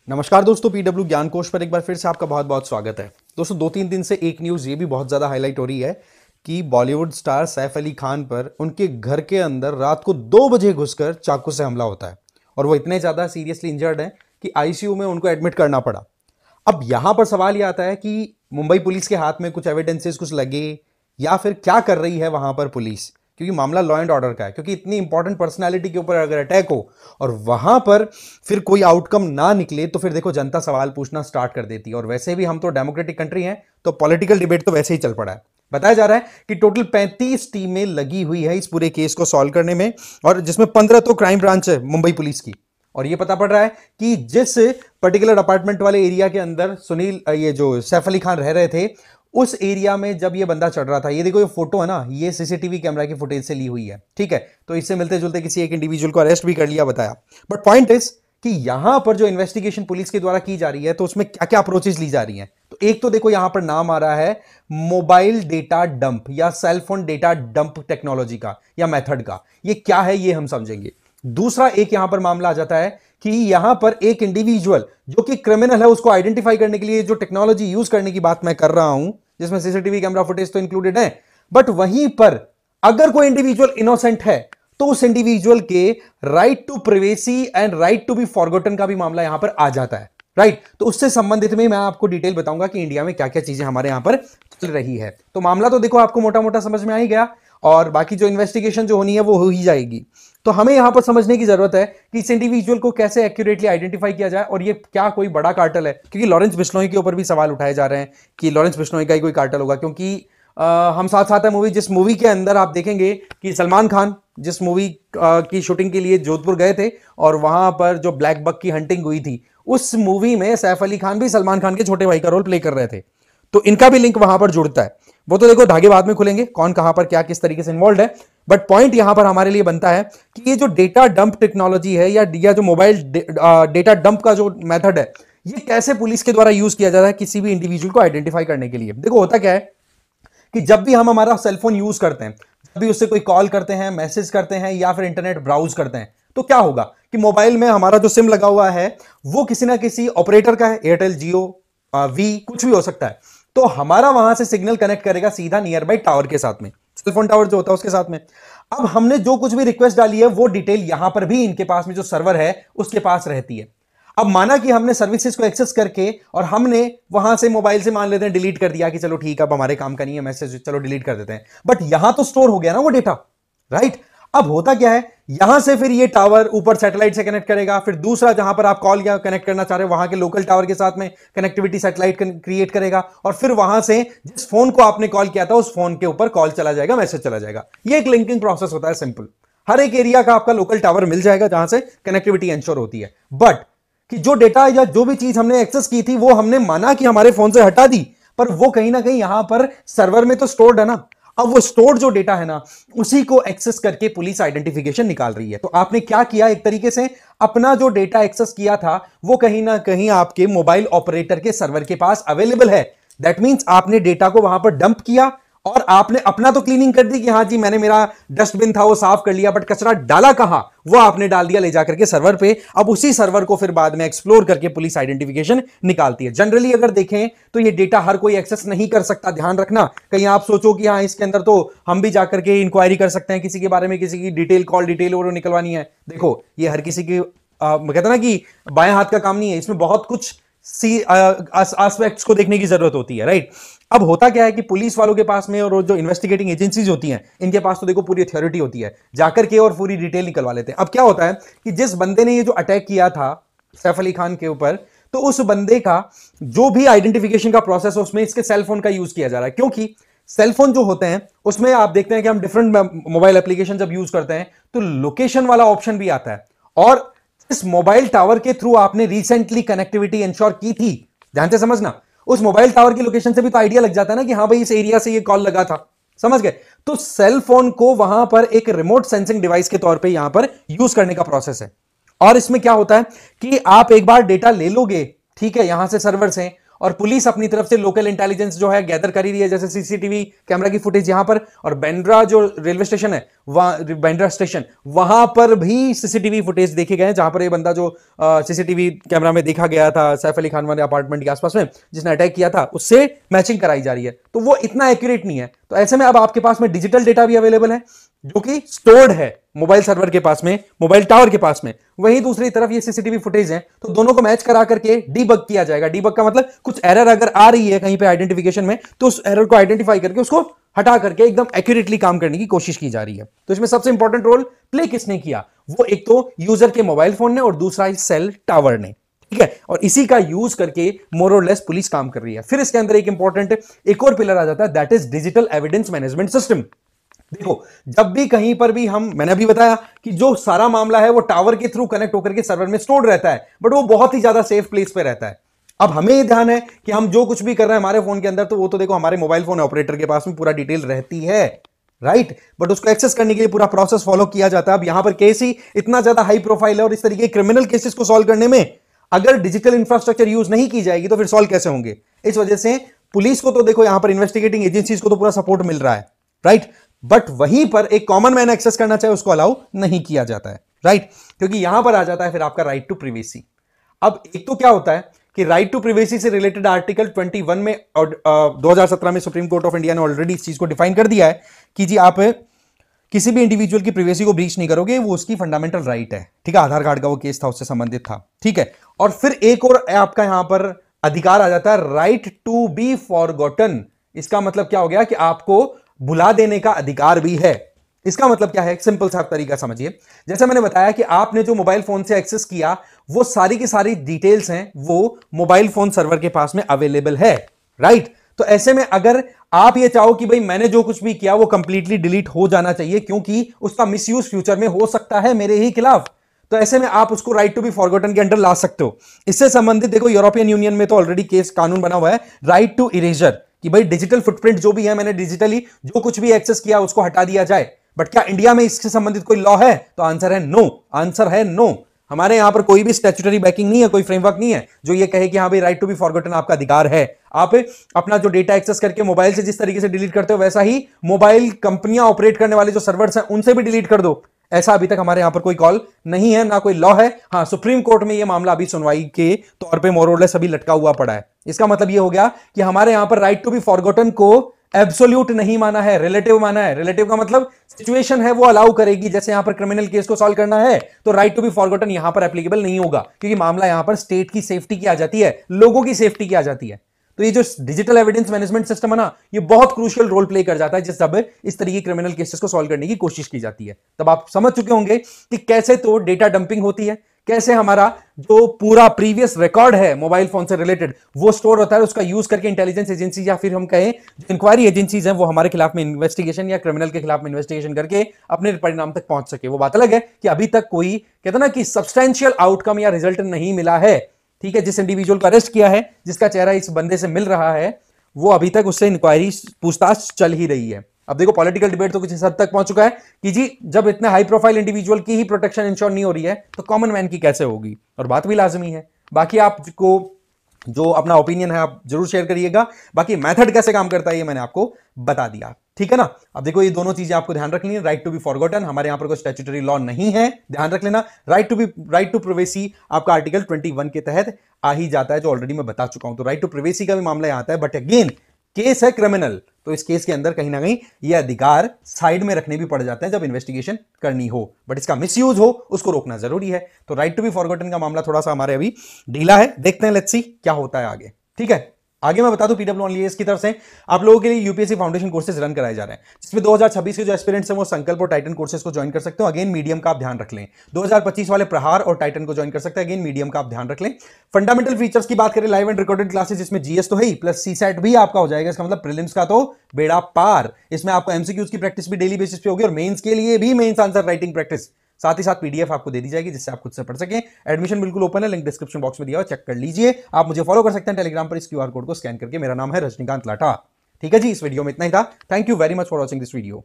नमस्कार दोस्तों, पीडब्ल्यू ज्ञान कोश पर एक बार फिर से आपका बहुत बहुत स्वागत है। दोस्तों 2-3 दिन से एक न्यूज़ ये भी बहुत ज़्यादा हाईलाइट हो रही है कि बॉलीवुड स्टार सैफ अली खान पर उनके घर के अंदर रात को 2 बजे घुसकर चाकू से हमला होता है और वो इतने ज़्यादा सीरियसली इंजर्ड हैं कि आईसीयू में उनको एडमिट करना पड़ा। अब यहां पर सवाल यह आता है कि मुंबई पुलिस के हाथ में कुछ एविडेंसेस कुछ लगे या फिर क्या कर रही है वहां पर पुलिस, क्योंकि मामला लॉ एंड ऑर्डर का है। क्योंकि इतनी इंपॉर्टेंट पर्सनालिटी के ऊपर अगर अटैक हो और वहां पर फिर कोई आउटकम ना निकले तो फिर देखो जनता सवाल पूछना स्टार्ट कर देती है। और वैसे भी हम तो डेमोक्रेटिक कंट्री हैं तो पॉलिटिकल डिबेट तो वैसे ही चल पड़ा है। बताया जा रहा है कि टोटल 35 टीमें लगी हुई है इस पूरे केस को सॉल्व करने में, और जिसमें 15 तो क्राइम ब्रांच है मुंबई पुलिस की। और यह पता पड़ रहा है कि जिस पर्टिकुलर अपार्टमेंट वाले एरिया के अंदर ये जो सैफ अली खान रह रहे थे, उस एरिया में जब ये बंदा चढ़ रहा था, ये देखो ये फोटो है ना, ये सीसीटीवी कैमरा की फुटेज से ली हुई है। ठीक है, तो इससे मिलते जुलते किसी एक इंडिविजुअल को अरेस्ट भी कर लिया, बताया। बट पॉइंट इज कि यहां पर जो इन्वेस्टिगेशन पुलिस के द्वारा की जा रही है तो उसमें क्या क्या अप्रोचेस ली जा रही हैं। तो एक तो देखो यहां पर नाम आ रहा है मोबाइल डेटा डंप या सेलफोन डेटा डंप टेक्नोलॉजी का या मेथड का। ये क्या है ये हम समझेंगे। दूसरा एक यहां पर मामला आ जाता है कि यहां पर एक इंडिविजुअल जो कि क्रिमिनल है उसको आइडेंटिफाई करने के लिए जो टेक्नोलॉजी यूज करने की बात मैं कर रहा हूं, जिसमें सीसीटीवी कैमरा फुटेज तो इंक्लूडेड है, बट वहीं पर अगर कोई इंडिविजुअल इनोसेंट है तो उस इंडिविजुअल के right to privacy and right to be forgotten का भी मामला यहां पर आ जाता है। राइट, तो उससे संबंधित में मैं आपको डिटेल बताऊंगा कि इंडिया में क्या क्या चीजें हमारे यहां पर चल रही है। तो मामला तो देखो आपको मोटा मोटा समझ में आ ही गया, और बाकी जो इन्वेस्टिगेशन जो होनी है वो हो ही जाएगी। तो हमें यहां पर समझने की जरूरत है कि इस इंडिविजुअल को कैसे एक्यूरेटली आइडेंटिफाई किया जाए और ये क्या कोई बड़ा कार्टेल है। क्योंकि लॉरेंस बिश्नोई के ऊपर भी सवाल उठाए जा रहे हैं कि लॉरेंस बिश्नोई का ही कोई कार्टेल होगा। क्योंकि हम साथ साथ है मूवी, जिस मूवी के अंदर आप देखेंगे कि सलमान खान जिस मूवी की शूटिंग के लिए जोधपुर गए थे और वहां पर जो ब्लैक बक की हंटिंग हुई थी, उस मूवी में सैफ अली खान भी सलमान खान के छोटे भाई का रोल प्ले कर रहे थे। तो इनका भी लिंक वहां पर जुड़ता है। वो तो देखो धागे बाद में खुलेंगे कौन कहां पर क्या किस तरीके से इन्वॉल्व है। बट पॉइंट यहां पर हमारे लिए बनता है कि ये जो डेटा डंप टेक्नोलॉजी है या जो मोबाइल डेटा डंप का जो मेथड है, ये कैसे पुलिस के द्वारा यूज किया जा रहा है किसी भी इंडिविजुअल को आइडेंटिफाई करने के लिए। देखो होता क्या है कि जब भी हम हमारा सेलफोन यूज करते हैं, जब भी उससे कोई कॉल करते हैं, मैसेज करते हैं या फिर इंटरनेट ब्राउज करते हैं, तो क्या होगा कि मोबाइल में हमारा जो सिम लगा हुआ है वो किसी ना किसी ऑपरेटर का है, एयरटेल, जियो, वी, कुछ भी हो सकता है। तो हमारा वहां से सिग्नल कनेक्ट करेगा सीधा नियर बाई टावर के साथ में, सेलफोन टावर जो होता है उसके साथ में। अब हमने जो कुछ भी रिक्वेस्ट डाली है वो डिटेल यहां पर भी इनके पास में जो सर्वर है उसके पास रहती है। अब माना कि हमने सर्विसेज को एक्सेस करके और हमने वहां से मोबाइल से मान लेते हैं डिलीट कर दिया कि चलो ठीक है अब हमारे काम का नहीं है मैसेज, चलो डिलीट कर देते हैं, बट यहां तो स्टोर हो गया ना वो डेटा। राइट, अब होता क्या है, यहां से फिर ये टावर ऊपर सैटेलाइट से कनेक्ट करेगा, फिर दूसरा जहां पर आप कॉल या कनेक्ट करना चाह रहे हो वहां के लोकल टावर के साथ में कनेक्टिविटी सैटेलाइट क्रिएट करेगा, और फिर वहां से जिस फोन को आपने कॉल किया था उस फोन के ऊपर कॉल चला जाएगा, मैसेज चला जाएगा। ये एक लिंकिंग प्रोसेस होता है सिंपल। हर एक एरिया का आपका लोकल टावर मिल जाएगा जहां से कनेक्टिविटी इंश्योर होती है। बट कि जो डेटा या जो भी चीज हमने एक्सेस की थी वो हमने माना कि हमारे फोन से हटा दी, पर वो कहीं ना कहीं यहां पर सर्वर में तो स्टोर्ड है ना। अब वो स्टोर जो डेटा है ना उसी को एक्सेस करके पुलिस आइडेंटिफिकेशन निकाल रही है। तो आपने क्या किया, एक तरीके से अपना जो डेटा एक्सेस किया था वो कहीं ना कहीं आपके मोबाइल ऑपरेटर के सर्वर के पास अवेलेबल है। दैट मींस आपने डेटा को वहां पर डंप किया और आपने अपना तो क्लीनिंग कर दी कि हाँ जी मैंने मेरा डस्टबिन था वो साफ कर लिया, बट कचरा डाला कहां, वो आपने डाल दिया ले जाकर के सर्वर पे। अब उसी सर्वर को फिर बाद में एक्सप्लोर करके पुलिस आइडेंटिफिकेशन निकालती है। जनरली अगर देखें तो ये डेटा हर कोई एक्सेस नहीं कर सकता, ध्यान रखना। कहीं आप सोचो कि हाँ इसके अंदर तो हम भी जाकर के इंक्वायरी कर सकते हैं किसी के बारे में, किसी की डिटेल, कॉल डिटेल और निकलवानी है। देखो ये हर किसी की कहते हैं ना कि बाएं हाथ का काम नहीं है, इसमें बहुत कुछ एस्पेक्ट्स को देखने की जरूरत होती है। राइट, अब होता क्या है कि पुलिस वालों के पास में और जो इन्वेस्टिगेटिंग एजेंसीज होती हैं इनके पास तो देखो पूरी अथॉरिटी होती है, जाकर के और पूरी डिटेल निकलवा लेते हैं। अब क्या होता है कि जिस बंदे ने ये जो अटैक किया था सैफ अली खान के ऊपर, तो उस बंदे का जो भी आइडेंटिफिकेशन का प्रोसेस है उसमें इसके सेलफोन का यूज किया जा रहा है। क्योंकि सेलफोन जो होते हैं उसमें आप देखते हैं कि हम डिफरेंट मोबाइल एप्लीकेशन जब यूज करते हैं तो लोकेशन वाला ऑप्शन भी आता है, और इस मोबाइल टावर के थ्रू आपने रिसेंटली कनेक्टिविटी इंश्योर की थी, ध्यान से समझना, उस मोबाइल टावर की लोकेशन से भी तो आइडिया लग जाता है ना कि हाँ भाई इस एरिया से ये कॉल लगा था, समझ गए। तो सेल फोन को वहां पर एक रिमोट सेंसिंग डिवाइस के तौर पे यहां पर यूज करने का प्रोसेस है। और इसमें क्या होता है कि आप एक बार डेटा ले लोगे, ठीक है, यहां से सर्वर से, और पुलिस अपनी तरफ से लोकल इंटेलिजेंस जो है गैदर कर ही रही है, जैसे सीसीटीवी कैमरा की फुटेज यहां पर, और बांद्रा जो रेलवे स्टेशन है वहां, बांद्रा स्टेशन वहां पर भी सीसीटीवी फुटेज देखे गए हैं, जहां पर ये बंदा जो सीसीटीवी कैमरा में देखा गया था सैफ अली खान वाले अपार्टमेंट के आसपास में जिसने अटैक किया था, उससे मैचिंग कराई जा रही है, तो वो इतना एक्यूरेट नहीं है। तो ऐसे में अब आपके पास में डिजिटल डेटा भी अवेलेबल है जो कि स्टोर्ड है मोबाइल सर्वर के पास में, मोबाइल टावर के पास में, वहीं दूसरी तरफ ये सीसीटीवी फुटेज है, तो दोनों को मैच करा करके डीबग किया जाएगा। डीबग का मतलब कुछ एरर अगर आ रही है कहीं पे आइडेंटिफिकेशन में, तो उस एरर को आइडेंटिफाई करके उसको हटा करके एकदम एक्यूरेटली काम करने की कोशिश की जा रही है। तो इसमें सबसे इंपॉर्टेंट रोल प्ले किसने किया? वो एक तो यूजर के मोबाइल फोन ने और दूसरा सेल टावर ने, ठीक है, और इसी का यूज करके मोर और लेस पुलिस काम कर रही है। फिर इसके अंदर एक इंपॉर्टेंट एक और पिलर आ जाता है, that is digital evidence management system. देखो, जब भी कहीं पर भी मैंने अभी बताया कि जो सारा मामला है वो टावर के थ्रू कनेक्ट होकर के सर्वर में स्टोर रहता है, बट वो बहुत ही ज्यादा सेफ प्लेस पे रहता है। अब हमें ये ध्यान है कि हम जो कुछ भी कर रहे हैं हमारे फोन के अंदर, तो वो तो देखो हमारे मोबाइल फोन ऑपरेटर के पास में पूरा डिटेल रहती है, राइट, बट उसको एक्सेस करने के लिए पूरा प्रोसेस फॉलो किया जाता है। अब यहां पर केस ही इतना ज्यादा हाई प्रोफाइल है, और इस तरीके के क्रिमिनल केसेस को सॉल्व करने में अगर डिजिटल इंफ्रास्ट्रक्चर यूज नहीं की जाएगी तो फिर सॉल्व कैसे होंगे? इस वजह से पुलिस को तो देखो यहां पर इन्वेस्टिगेटिंग एजेंसीज को तो पूरा सपोर्ट मिल रहा है, राइट, बट वहीं पर एक कॉमन मैन एक्सेस करना चाहे उसको अलाउ नहीं किया जाता है, राइट, क्योंकि यहां पर आ जाता है फिर आपका राइट टू प्रिवेसी। अब एक तो क्या होता है कि राइट टू प्रिवेसी से रिलेटेड आर्टिकल 21 में और 2017 में सुप्रीम कोर्ट ऑफ इंडिया ने ऑलरेडी इस चीज को डिफाइन कर दिया है कि जी आप किसी भी इंडिविजुअल की प्रिवेसी को ब्रीच नहीं करोगे, वो उसकी फंडामेंटल राइट है, ठीक है, आधार कार्ड का वो केस था उससे संबंधित था, ठीक है। और फिर एक और आपका यहां पर अधिकार आ जाता है, राइट टू बी फॉरगॉटन। इसका मतलब क्या हो गया कि आपको भुला देने का अधिकार भी है। इसका मतलब क्या है? एक सिंपल सा तरीका समझिए, जैसे मैंने बताया कि आपने जो मोबाइल फोन से एक्सेस किया वो सारी की सारी डिटेल्स हैं वो मोबाइल फोन सर्वर के पास में अवेलेबल है, राइट। तो ऐसे में अगर आप ये चाहो कि भाई मैंने जो कुछ भी किया वो कंप्लीटली डिलीट हो जाना चाहिए क्योंकि उसका मिसयूज फ्यूचर में हो सकता है मेरे ही खिलाफ, तो ऐसे में आप उसको राइट टू बी फॉरगॉटन के अंडर ला सकते हो। इससे संबंधित देखो यूरोपियन यूनियन में तो ऑलरेडी केस कानून बना हुआ है, राइट टू इरेजर, कि भाई डिजिटल फुटप्रिंट जो भी है मैंने डिजिटली जो कुछ भी एक्सेस किया उसको हटा दिया जाए। बट क्या इंडिया में इससे संबंधित कोई लॉ है? तो आंसर है नो, आंसर है नो। हमारे यहां पर कोई भी स्टैट्यूटरी बैकिंग नहीं है, कोई फ्रेमवर्क नहीं है जो ये कहे कि हाँ भाई राइट टू बी फॉरगॉटन आपका अधिकार है। आप अपना जो डेटा एक्सेस करके मोबाइल से जिस तरीके से डिलीट करते हो वैसा ही मोबाइल कंपनियां ऑपरेट करने वाले जो सर्वर्स हैं उनसे भी डिलीट कर दो। ऐसा अभी तक हमारे यहां पर कोई कॉल नहीं है, ना कोई लॉ है। हाँ, सुप्रीम कोर्ट में यह मामला अभी सुनवाई के तौर पे मोर और लेस अभी लटका हुआ पड़ा है। इसका मतलब यह हो गया कि हमारे यहां पर राइट टू बी फॉरगॉटन को एब्सोल्यूट नहीं माना है, रिलेटिव माना है। रिलेटिव का मतलब सिचुएशन है वो अलाउ करेगी, जैसे यहां पर क्रिमिनल केस को सॉल्व करना है तो राइट टू बी फॉरगॉटन यहां पर एप्लीकेबल नहीं होगा, क्योंकि मामला यहां पर स्टेट की सेफ्टी की आ जाती है, लोगों की सेफ्टी की आ जाती है। तो ये जो डिजिटल एविडेंस मैनेजमेंट सिस्टम है ना, ये बहुत क्रूशियल रोल प्ले कर जाता है जिस जब इस तरह की क्रिमिनल केसेस को सॉल्व करने की कोशिश की जाती है। तब आप समझ चुके होंगे कि कैसे तो डेटा डंपिंग होती है, कैसे हमारा जो पूरा प्रीवियस रिकॉर्ड है मोबाइल फोन से रिलेटेड वो स्टोर होता है, उसका यूज करके इंटेलिजेंस एजेंसी या फिर हम कहें इंक्वायरी एजेंसीज हैं वो हमारे खिलाफ में इन्वेस्टिगेशन या क्रिमिनल के खिलाफ में इन्वेस्टिगेशन करके अपने परिणाम तक पहुंच सके। वो बात अलग है कि अभी तक कोई कहते ना कि सब्सटेंशियल आउटकम या रिजल्ट नहीं मिला है, ठीक है। जिस इंडिविजुअल को अरेस्ट किया है, जिसका चेहरा इस बंदे से मिल रहा है, वो अभी तक उससे इंक्वायरी पूछताछ चल ही रही है। अब देखो पॉलिटिकल डिबेट तो कुछ इस हद तक पहुंच चुका है कि जी जब इतने हाई प्रोफाइल इंडिविजुअल की ही प्रोटेक्शन इंश्योर नहीं हो रही है तो कॉमन मैन की कैसे होगी? और बात भी लाजमी है। बाकी आपको जो अपना ओपिनियन है आप जरूर शेयर करिएगा। बाकी मेथड कैसे काम करता है ये मैंने आपको बता दिया, ठीक है ना। अब देखो ये दोनों चीजें आपको ध्यान रखनी है। राइट टू बी फॉरगॉटन, हमारे यहां पर कोई स्टैट्यूटरी लॉ नहीं है, ध्यान रख लेना। राइट टू प्रिवेसी आपका आर्टिकल 21 के तहत आ ही जाता है, जो ऑलरेडी मैं बता चुका हूं। तो राइट टू प्रिवेसी का भी मामला यहां आता है, बट अगेन केस है क्रिमिनल, तो इस केस के अंदर कहीं ना कहीं ये अधिकार साइड में रखने भी पड़ जाते हैं जब इन्वेस्टिगेशन करनी हो, बट इसका मिसयूज हो उसको रोकना जरूरी है। तो राइट टू बी फॉरगॉटन का मामला थोड़ा सा हमारे अभी ढीला है, देखते हैं, लेट्स सी क्या होता है आगे, ठीक है। आगे मैं बता दूं पीडब्ल्यू ओनली की तरफ से आप लोगों के लिए यूपीएससी फाउंडेशन कोर्सेज रन कराए जा रहे हैं, जिसमें 2026 के जो एस्पिरेंट्स हैं वो संकल्प और टाइटन कोर्सेज को ज्वाइन कर सकते हो। अगेन मीडियम का आप ध्यान रख लें। 2025 वाले प्रहार और टाइटन को ज्वाइन कर सकते हैं, अगेन मीडियम का आप ध्यान रख लें। फंडामेंटल फीचर्स की बात करें, लाइव एंड रिकॉर्डेड क्लासेस जिसमें जीएस तो है ही, प्लस सीसैट भी आपका हो जाएगा। इसका मतलब प्रीलिम्स का तो बेड़ा पार। इसमें आपको एमसीक्यूज की प्रैक्टिस भी डेली बेसिस पे होगी और मेंस के लिए भी मेंस आंसर राइटिंग प्रैक्टिस, साथ ही साथ पीडीएफ आपको दे दी जाएगी जिससे आप खुद से पढ़ सकें। एडमिशन बिल्कुल ओपन है, लिंक डिस्क्रिप्शन बॉक्स में दिया हुआ, चेक कर लीजिए। आप मुझे फॉलो कर सकते हैं टेलीग्राम पर इस क्यूआर कोड को स्कैन करके। मेरा नाम है रजनीकांत लाठा, ठीक है जी। इस वीडियो में इतना ही था। Thank you very much for watching this video.